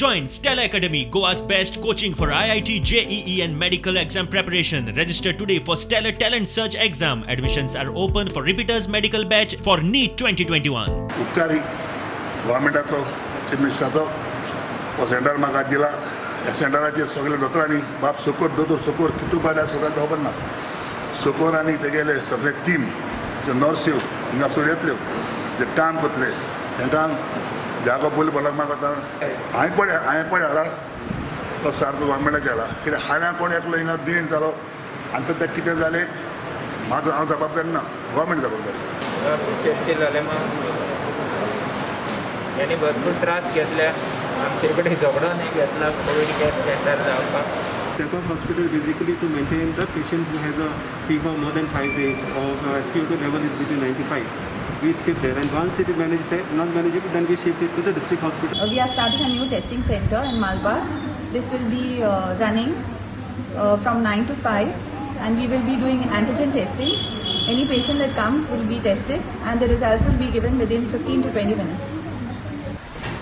Join Stella Academy, Goa's best coaching for IIT, JEE and medical exam preparation. Register today for Stellar Talent Search exam. Admissions are open for repeaters medical batch for NEET 2021. उपकारी गव्हर्मेंटाचो chief मिनिस्टराचो हो centre म्हाका दिला. ह्या सेंटराचेर सगळे दोतोरांनी बाप सोकोर दोतोर सोकोर कितू पाड्याक सुद्दां खबर ना. सोकोर आनी तेगेले सगळे टीम जे नर्स्यो हिंगा येतल्यो जे काम करतले तांकां जागो पयलीं बोलाक म्हाका हांवें पळय तो सारको गव्हर्मेंटाक गेला कित्याक हांवें कोण एकलो हिंगा दुयेंत जालो आनी तें कितें जालें म्हाजो हांव जबाबदारी ना, गव्हर्मेंट जबाबदारी. सेफ्टी जाले मग यांनी भरपूर त्रास घेतल्या. आमचे कडेन झगडो नाही घेतला कोविड केअर सेंटर जावपाक. Check-up hospital basically to maintain the patient who has a fever more than 5 days or SpO2 level is between 95. We shift there, and once it is managed there, not manageable, then we shift it to the district hospital. We are starting a new testing center in Malbar. This will be running from 9 to 5, and we will be doing antigen testing. Any patient that comes will be tested, and the results will be given within 15 to 20 minutes.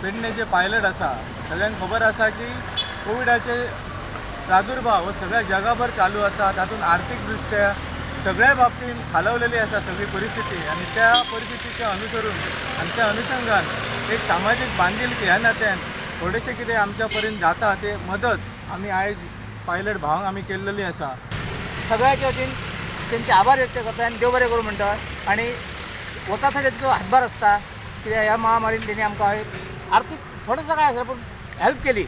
Pedne जे pilot आसा सगळ्यांक खबर आसा की कोविडाचे प्रादुर्भाव हो सगळ्या जगाभर चालू आसा. तातूंत आर्थीक दृश्ट्या सगळ्या बाबतींत खालवलेली आसा सगळी परिस्थिती, आनी त्या परिस्थितीचे अनुसरून आनी त्या अनुशंगान एक सामाजीक बांदिलकी ह्या नात्यान थोडेशें कितें आमच्या पर्यंत जाता ते मदत आमी आयज पायलट भावांक आमी केल्लेली आसा. सगळ्याच्या वतीन तेंचे आभार व्यक्त करता आनी देव बरें करूं म्हणटा. आनी वता थंय तेंचो हातभार आसता कित्याक ह्या महामारीन तेणी आमकां आर्थीक थोडेंसो काय आसता पूण हेल्प केली.